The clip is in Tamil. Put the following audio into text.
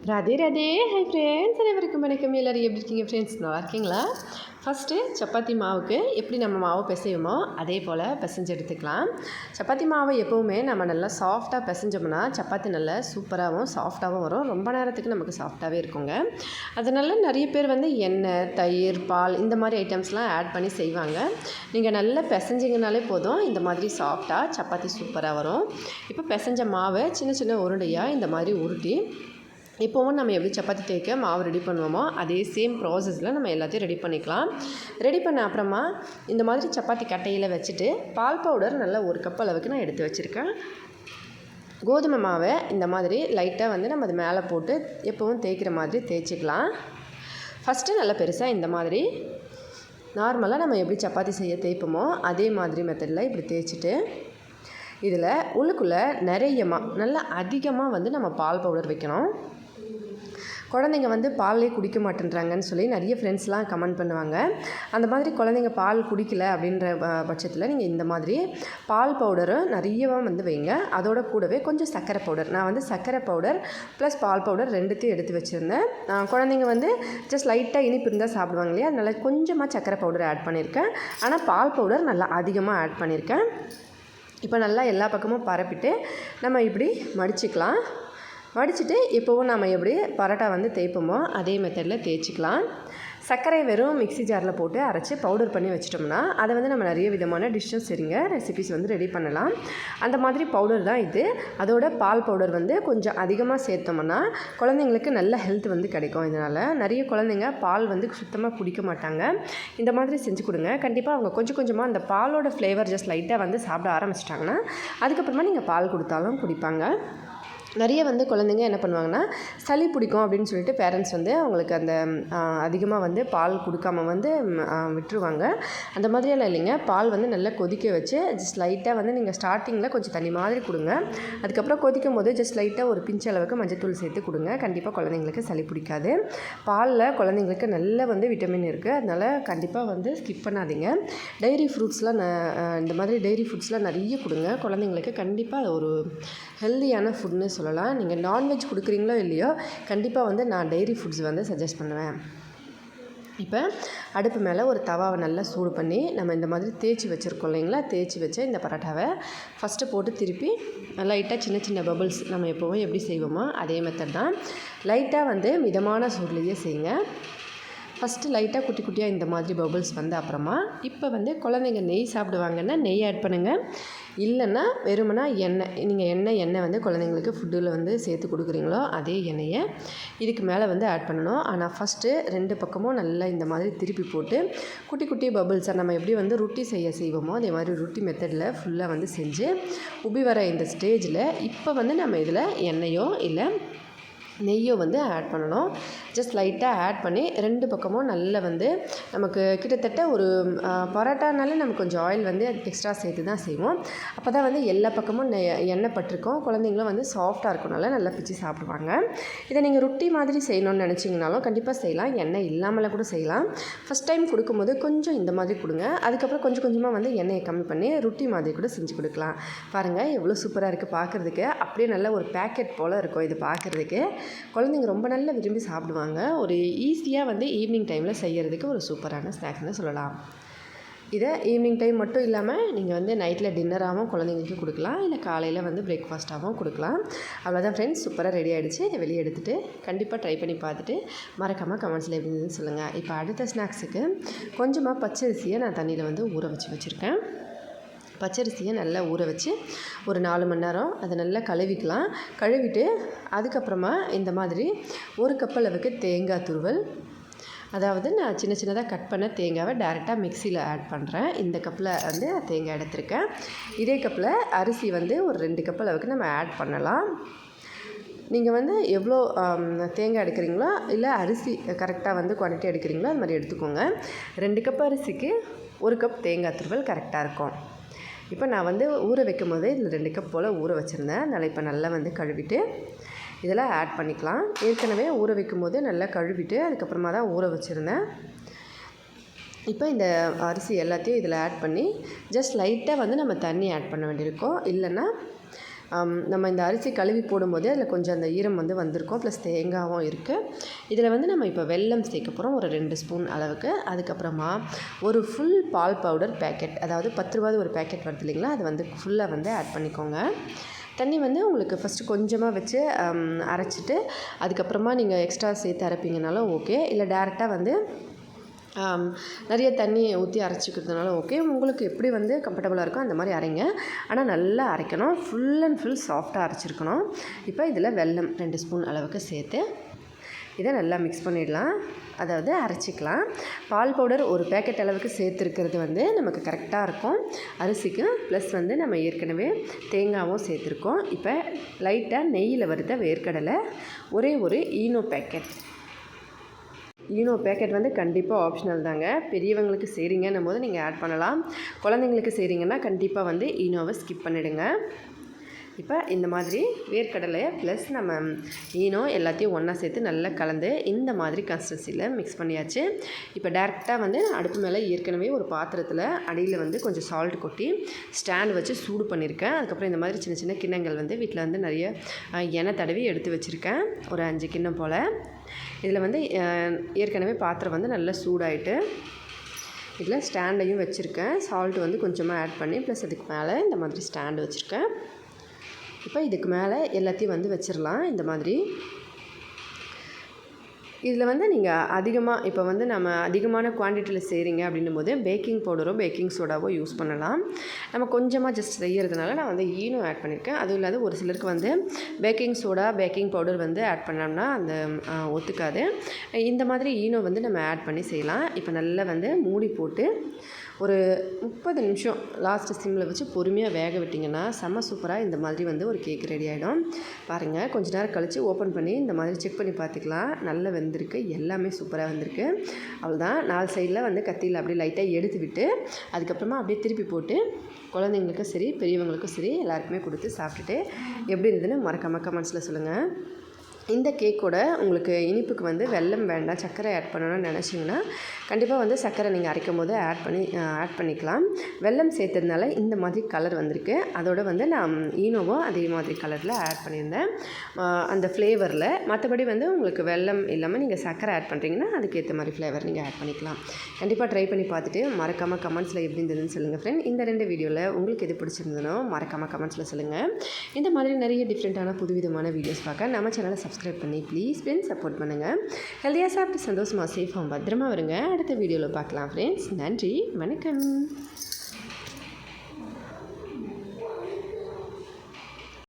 ராதே ராதே. ஹை ஃப்ரெண்ட்ஸ், அனைவருக்கும் வணக்கம். எல்லோரும் எப்படி இருக்கீங்க ஃப்ரெண்ட்ஸ்? நல்லா இருக்கீங்களா? ஃபஸ்ட்டு சப்பாத்தி மாவுக்கு எப்படி நம்ம மாவு பிசைவோமோ அதே போல் பிசைஞ்சு எடுத்துக்கலாம். சப்பாத்தி மாவை எப்போவுமே நம்ம நல்லா சாஃப்டாக பிசைஞ்சோம்னா சப்பாத்தி நல்லா சூப்பராகவும் சாஃப்டாகவும் வரும். ரொம்ப நேரத்துக்கு நமக்கு சாஃப்டாகவே இருக்குங்க. அதனால் நிறைய பேர் வந்து எண்ணெய், தயிர், பால் இந்த மாதிரி ஐட்டம்ஸ்லாம் ஆட் பண்ணி செய்வாங்க. நீங்கள் நல்லா பிசைஞ்சிங்கனாலே போதும், இந்த மாதிரி சாஃப்டாக சப்பாத்தி சூப்பராக வரும். இப்போ பிசைஞ்ச மாவை சின்ன சின்ன உருண்டையாக இந்த மாதிரி உருட்டி இப்போவும் நம்ம எப்படி சப்பாத்தி தேய்க்க மாவு ரெடி பண்ணுவோமோ அதே சேம் ப்ராசஸில் நம்ம எல்லாத்தையும் ரெடி பண்ணிக்கலாம். ரெடி பண்ண அப்புறமா இந்த மாதிரி சப்பாத்தி கட்டையில் வச்சுட்டு பால் பவுடர் நல்லா 1 கப் அளவுக்கு நான் எடுத்து வச்சுருக்கேன். கோதுமை மாவை இந்த மாதிரி லைட்டாக வந்து நம்ம அது மேலே போட்டு எப்போவும் தேய்க்கிற மாதிரி தேய்ச்சிக்கலாம். ஃபஸ்ட்டு நல்லா பெருசாக இந்த மாதிரி நார்மலாக நம்ம எப்படி சப்பாத்தி செய்ய தேய்ப்போமோ அதே மாதிரி மெத்தடில் இப்படி தேய்ச்சிட்டு இதில் உள்ளுக்குள்ளே நல்லா அதிகமாக வந்து நம்ம பால் பவுடர் வைக்கணும். குழந்தைங்க வந்து பாலே குடிக்க மாட்டேன்றாங்கன்னு சொல்லி நிறைய ஃப்ரெண்ட்ஸ்லாம் கமெண்ட் பண்ணுவாங்க. அந்த மாதிரி குழந்தைங்க பால் குடிக்கல அப்படின்ற பட்சத்தில் நீங்கள் இந்த மாதிரி பால் பவுடரு நிறையவாக வந்து வைங்க. அதோட கூடவே கொஞ்சம் சர்க்கரை பவுடர், நான் வந்து சர்க்கரை பவுடர் ப்ளஸ் பால் பவுடர் ரெண்டுத்தையும் எடுத்து வச்சுருந்தேன். குழந்தைங்க வந்து ஜஸ்ட் லைட்டாக இனிப்பு இருந்தால் சாப்பிடுவாங்க இல்லையா, அதனால் கொஞ்சமாக சர்க்கரை பவுடர் ஆட் பண்ணியிருக்கேன். ஆனால் பால் பவுடர் நல்லா அதிகமாக ஆட் பண்ணியிருக்கேன். இப்போ நல்லா எல்லா பக்கமும் பரப்பிட்டு நம்ம இப்படி மடிச்சுக்கலாம். மடிச்சுட்டு இப்போவும் நம்ம எப்படி பரோட்டா வந்து தேய்ப்போமோ அதே மெத்தடில் தேய்ச்சிக்கலாம். சர்க்கரை வெறும் மிக்ஸி ஜாரில் போட்டு அரைச்சி பவுடர் பண்ணி வச்சிட்டோம்னா அதை வந்து நம்ம நிறைய விதமான டிஷ்ஷஸ் சரிங்க ரெசிபிஸ் வந்து ரெடி பண்ணலாம். அந்த மாதிரி பவுடர் தான் இது. அதோட பால் பவுடர் வந்து கொஞ்சம் அதிகமாக சேர்த்தோம்னா குழந்தைங்களுக்கு நல்ல ஹெல்த் வந்து கிடைக்கும். இதனால் நிறைய குழந்தைங்க பால் வந்து சுத்தமாக குடிக்க மாட்டாங்க. இந்த மாதிரி செஞ்சு கொடுங்க. கண்டிப்பாக அவங்க கொஞ்சம் கொஞ்சமாக அந்த பாலோட ஃப்ளேவர் ஜஸ்ட் லைட்டாக வந்து சாப்பிட ஆரம்பிச்சிட்டாங்கன்னா அதுக்கப்புறமா நீங்கள் பால் கொடுத்தாலும் குடிப்பாங்க. நிறைய வந்து குழந்தைங்க என்ன பண்ணுவாங்கன்னா சளி பிடிக்கும் அப்படின்னு சொல்லிட்டு பேரண்ட்ஸ் வந்து அவங்களுக்கு அந்த அதிகமாக வந்து பால் கொடுக்காம வந்து விட்டுருவாங்க. அந்த மாதிரியெல்லாம் இல்லைங்க. பால் வந்து நல்லா கொதிக்க வச்சு ஜஸ்ட் லைட்டாக வந்து நீங்கள் ஸ்டார்டிங்கில் கொஞ்சம் தண்ணி மாதிரி கொடுங்க. அதுக்கப்புறம் கொதிக்கும் போது ஜஸ்ட் லைட்டாக ஒரு பிஞ்ச் அளவுக்கு மஞ்சத்தூள் சேர்த்து கொடுங்க. கண்டிப்பாக குழந்தைங்களுக்கு சளி பிடிக்காது. பாலில் குழந்தைங்களுக்கு நல்ல வந்து விட்டமின் இருக்குது. அதனால் கண்டிப்பாக வந்து ஸ்கிப் பண்ணாதீங்க. டைரி ஃப்ரூட்ஸ்லாம் இந்த மாதிரி டைரி ஃப்ரூட்ஸ்லாம் நிறைய கொடுங்க. குழந்தைங்களுக்கு கண்டிப்பாக அது ஒரு ஹெல்தியான ஃபுட்னு சொல்லலாம். நீங்கள் நான்வெஜ் கொடுக்குறீங்களோ இல்லையோ கண்டிப்பாக வந்து நான் டைரி ஃபுட்ஸ் வந்து சஜஸ்ட் பண்ணுவேன். இப்போ அடுப்பு மேலே ஒரு தவாவை நல்லா சூடு பண்ணி நம்ம இந்த மாதிரி தேய்ச்சி வச்சுருக்கோம் இல்லைங்களா, தேய்ச்சி வச்ச இந்த பரோட்டாவை ஃபஸ்ட்டு போட்டு திருப்பி லைட்டாக சின்ன சின்ன பபுள்ஸ் நம்ம எப்போவும் எப்படி செய்வோமோ அதே மெத்தட் தான். லைட்டாக வந்து மிதமான சூட்லேயே செய்யுங்க. ஃபஸ்ட்டு லைட்டாக குட்டி குட்டியாக இந்த மாதிரி பபுள்ஸ் வந்து அப்புறமா இப்போ வந்து குழந்தைங்க நெய் சாப்பிடுவாங்கன்னா நெய் ஆட் பண்ணுங்கள். இல்லைன்னா வெறுமனா நீங்கள் எண்ணெய் வந்து குழந்தைங்களுக்கு ஃபுட்டில் வந்து சேர்த்து கொடுக்குறீங்களோ அதே எண்ணெயை இதுக்கு மேலே வந்து ஆட் பண்ணணும். ஆனால் ஃபஸ்ட்டு 2 பக்கமும் நல்லா இந்த மாதிரி திருப்பி போட்டு குட்டி குட்டி பபுள்ஸை நம்ம எப்படி வந்து ரொட்டி செய்வோமோ அதே மாதிரி ரொட்டி மெத்தடில் ஃபுல்லாக வந்து செஞ்சு உப்பி வர இந்த ஸ்டேஜில் இப்போ வந்து நம்ம இதில் எண்ணெயோ இல்லை நெய்யோ வந்து ஆட் பண்ணணும். ஜஸ்ட் லைட்டாக ஆட் பண்ணி 2 பக்கமும் நல்லா வந்து நமக்கு கிட்டத்தட்ட ஒரு பரோட்டானாலே நமக்கு கொஞ்சம் ஆயில் வந்து எக்ஸ்ட்ரா சேர்த்து தான் செய்வோம். அப்போ தான் வந்து எல்லா பக்கமும் எண்ணெய் பட்டிருக்கும். குழந்தைங்களும் வந்து சாஃப்டாக இருக்கனால நல்லா பிச்சு சாப்பிடுவாங்க. இதை நீங்கள் ரொட்டி மாதிரி செய்யணும்னு நினச்சிங்கனாலும் கண்டிப்பாக செய்யலாம். எண்ணெய் இல்லாமல் கூட செய்யலாம். ஃபஸ்ட் டைம் கொடுக்கும்போது கொஞ்சம் இந்த மாதிரி கொடுங்க. அதுக்கப்புறம் கொஞ்சம் கொஞ்சமாக வந்து எண்ணெயை கம்மி பண்ணி ரொட்டி மாதிரி கூட செஞ்சு கொடுக்கலாம். பாருங்கள் எவ்வளோ சூப்பராக இருக்குது பார்க்குறதுக்கு. அப்படியே நல்ல ஒரு பேக்கெட் போல் இருக்கும் இது பார்க்குறதுக்கு. குழந்தைங்க ரொம்ப நல்லா விரும்பி சாப்பிடுவாங்க. ஒரு ஈஸியாக வந்து ஈவினிங் டைமில் செய்கிறதுக்கு ஒரு சூப்பரான ஸ்நாக்ஸ்னு சொல்லலாம். இதை ஈவினிங் டைம் மட்டும் இல்லாமல் நீங்கள் வந்து நைட்டில் டின்னராகவும் குழந்தைங்களுக்கு கொடுக்கலாம். இல்லை காலையில் வந்து பிரேக்ஃபாஸ்ட்டாகவும் கொடுக்கலாம். அவ்வளோதான் ஃப்ரெண்ட்ஸ், சூப்பராக ரெடி ஆகிடுச்சு. இதை வெளியே எடுத்துகிட்டு கண்டிப்பாக ட்ரை பண்ணி பார்த்துட்டு மறக்காமல் கமெண்ட்ஸில் எப்படி இருந்துன்னு சொல்லுங்கள். இப்போ அடுத்த ஸ்நாக்ஸுக்கு கொஞ்சமாக பச்சரிசியை நான் தண்ணியில் வந்து ஊற வச்சுருக்கேன். பச்சரிசியை நல்லா ஊற வச்சு ஒரு 4 மணி நேரம் அதை நல்லா கழுவிக்கலாம். கழுவிட்டு அதுக்கப்புறமா இந்த மாதிரி 1 கப் அளவுக்கு தேங்காய் துருவல், அதாவது நான் சின்ன சின்னதாக கட் பண்ண தேங்காவை டேரெக்டாக மிக்சியில் ஆட் பண்ணுறேன். இந்த கப்பில் வந்து தேங்காய் எடுத்திருக்கேன். இதே கப்பில் அரிசி வந்து ஒரு 2 கப் அளவுக்கு நம்ம ஆட் பண்ணலாம். நீங்கள் வந்து எவ்வளோ தேங்காய் எடுக்கிறீங்களோ இல்லை அரிசி கரெக்டாக வந்து குவான்டிட்டி எடுக்கிறீங்களோ அது மாதிரி எடுத்துக்கோங்க. 2 கப் அரிசிக்கு 1 கப் தேங்காய் துருவல் கரெக்டாக இருக்கும். இப்போ நான் வந்து ஊற வைக்கும் போதே இதில் 2 கப் போல் ஊற வச்சுருந்தேன். அதனால் இப்போ நல்லா வந்து கழுவிட்டு இதில் ஆட் பண்ணிக்கலாம். ஏற்கனவே ஊற வைக்கும் போது நல்லா கழுவிட்டு அதுக்கப்புறமா தான் ஊற வச்சுருந்தேன். இப்போ இந்த அரிசி எல்லாத்தையும் இதில் ஆட் பண்ணி ஜஸ்ட் லைட்டாக வந்து நம்ம தண்ணி ஆட் பண்ண வேண்டியிருக்கோம். இல்லைன்னா நம்ம இந்த அரிசி கழுவி போடும்போது அதில் கொஞ்சம் அந்த ஈரம் வந்து வந்திருக்கும், ப்ளஸ் தேங்காயும் இருக்குது. இதில் வந்து நம்ம இப்போ வெல்லம் சேர்க்க போகிறோம், ஒரு 2 ஸ்பூன் அளவுக்கு. அதுக்கப்புறமா ஒரு ஃபுல் பால் பவுடர் பேக்கெட், அதாவது 10 ரூபாது ஒரு பேக்கெட் வருது இல்லைங்களா, அது வந்து ஃபுல்லாக வந்து ஆட் பண்ணிக்கோங்க. தண்ணி வந்து உங்களுக்கு ஃபஸ்ட்டு கொஞ்சமாக வச்சு அரைச்சிட்டு அதுக்கப்புறமா நீங்கள் எக்ஸ்ட்ரா சேர்த்து அரைப்பீங்கனாலும் ஓகே, இல்லை டேரெக்டாக வந்து நிறைய தண்ணி ஊற்றி அரைச்சிக்கிறதுனால ஓகே, உங்களுக்கு எப்படி வந்து கம்ஃபர்டபுளாக இருக்கோ அந்த மாதிரி அரைங்க. ஆனால் நல்லா அரைக்கணும், ஃபுல் அண்ட் ஃபுல் சாஃப்டாக அரைச்சிருக்கணும். இப்போ இதில் வெல்லம் 2 ஸ்பூன் அளவுக்கு சேர்த்து இதை நல்லா மிக்ஸ் பண்ணிடலாம், அதாவது அரைச்சிக்கலாம். பால் பவுடர் ஒரு பேக்கெட் அளவுக்கு சேர்த்துருக்கிறது வந்து நமக்கு கரெக்டாக இருக்கும் அரிசிக்கு. ப்ளஸ் வந்து நம்ம ஏற்கனவே தேங்காயும் சேர்த்துருக்கோம். இப்போ லைட்டாக நெய்யில் வறுத்த வேர்க்கடலை, ஒரே ஒரு ஈனோ பேக்கெட் வந்து கண்டிப்பாக ஆப்ஷனல் தாங்க. பெரியவங்களுக்கு செய்கிறீங்கன்னும் போது நீங்கள் ஆட் பண்ணலாம், குழந்தைங்களுக்கு செய்கிறீங்கன்னா கண்டிப்பாக வந்து ஈனோவை ஸ்கிப் பண்ணிவிடுங்க. இப்போ இந்த மாதிரி வேர்க்கடலை ப்ளஸ் நம்ம ஈனோ எல்லாத்தையும் ஒன்றா சேர்த்து நல்லா கலந்து இந்த மாதிரி கன்சிஸ்டன்சியில் மிக்ஸ் பண்ணியாச்சு. இப்போ டேரெக்டாக வந்து அடுப்பு மேலே ஏற்கனவே ஒரு பாத்திரத்தில் அடியில் வந்து கொஞ்சம் சால்ட் கொட்டி ஸ்டாண்ட் வச்சு சூடு பண்ணியிருக்கேன். அதுக்கப்புறம் இந்த மாதிரி சின்ன சின்ன கிண்ணங்கள் வந்து வீட்டில் வந்து நிறைய எண்ணெய் தடவி எடுத்து வச்சுருக்கேன், ஒரு 5 கிண்ணம் போல். இதில் வந்து ஏற்கனவே பாத்திரம் வந்து நல்லா சூடாயிட்டு இதில் ஸ்டாண்டையும் வச்சுருக்கேன். சால்ட் வந்து கொஞ்சமாக ஆட் பண்ணி ப்ளஸ் அதுக்கு மேலே இந்த மாதிரி ஸ்டாண்டு வச்சுருக்கேன். இப்போ இதுக்கு மேலே எல்லாத்தையும் வந்து வச்சிடலாம் இந்த மாதிரி. இதில் வந்து நீங்கள் அதிகமாக இப்போ வந்து நம்ம அதிகமான குவான்டிட்டியில் செய்கிறீங்க அப்படின்னும் போது பேக்கிங் பவுடரோ பேக்கிங் சோடாவோ யூஸ் பண்ணலாம். நம்ம கொஞ்சமாக ஜஸ்ட் செய்கிறதுனால நான் வந்து ஈனோ ஆட் பண்ணியிருக்கேன். அதுவும் இல்லாத ஒரு சிலருக்கு வந்து பேக்கிங் சோடா பேக்கிங் பவுடர் வந்து ஆட் பண்ணோம்னா அந்த ஒத்துக்காது. இந்த மாதிரி ஈனோ வந்து நம்ம ஆட் பண்ணி செய்யலாம். இப்போ நல்லா வந்து மூடி போட்டு ஒரு 30 நிமிஷம் லாஸ்ட்டு சிம்மில் வச்சு பொறுமையாக வேக விட்டிங்கன்னா செம்ம சூப்பராக இந்த மாதிரி வந்து ஒரு கேக் ரெடி ஆகிடும். பாருங்கள், கொஞ்ச நேரம் கழித்து ஓப்பன் பண்ணி இந்த மாதிரி செக் பண்ணி பார்த்துக்கலாம். நல்லா வெந்திருக்கு, எல்லாமே சூப்பராக வந்திருக்கு. அவ்வளோதான், 4 சைடில் வந்து கத்தியில் அப்படியே லைட்டாக எடுத்து விட்டு அதுக்கப்புறமா அப்படியே திருப்பி போட்டு குழந்தைங்களுக்கும் சரி பெரியவங்களுக்கும் சரி எல்லாருக்குமே கொடுத்து சாப்பிட்டுட்டு எப்படி இருந்ததுன்னு மறக்காம கமெண்ட்ஸில் சொல்லுங்கள். இந்த கேக்கோட உங்களுக்கு இனிப்புக்கு வந்து வெல்லம் வேண்டாம், சர்க்கரை ஆட் பண்ணணும்னு நினச்சிங்கன்னா கண்டிப்பாக வந்து சர்க்கரை நீங்கள் அரைக்கும் போது ஆட் பண்ணிக்கலாம். வெல்லம் சேர்த்ததுனால இந்த மாதிரி கலர் வந்திருக்கு. அதோடு வந்து நான் ஈனோவும் அதே மாதிரி கலரில் ஆட் பண்ணியிருந்தேன் அந்த ஃப்ளேவரில். மற்றபடி வந்து உங்களுக்கு வெல்லம் இல்லாமல் நீங்கள் சர்க்கரை ஆட் பண்ணுறீங்கன்னா அதுக்கேற்ற மாதிரி ஃப்ளேவர் நீங்கள் ஆட் பண்ணிக்கலாம். கண்டிப்பாக ட்ரை பண்ணி பார்த்துட்டு மறக்காமல் கமெண்ட்ஸில் எப்படி இருந்ததுன்னு சொல்லுங்கள் ஃப்ரெண்ட். இந்த 2 வீடியோவில் உங்களுக்கு எது பிடிச்சிருந்தனோ மறக்காமல் கமெண்ட்ஸில் சொல்லுங்கள். இந்த மாதிரி நிறைய டிஃப்ரெண்ட்டான புதுவிதமான வீடியோஸ் பார்க்க நம்ம சேனலை சப்ஸ்கிரைப் பண்ணி ப்ளீஸ் ஃப்ரெண்ட்ஸ் சப்போர்ட் பண்ணுங்கள். ஹெல்தியாக சாப்பிட்டு சந்தோஷமாக சேஃபாக பத்திரமா வருங்க. அடுத்த வீடியோவில் பார்க்கலாம் ஃப்ரெண்ட்ஸ். நன்றி, வணக்கம்.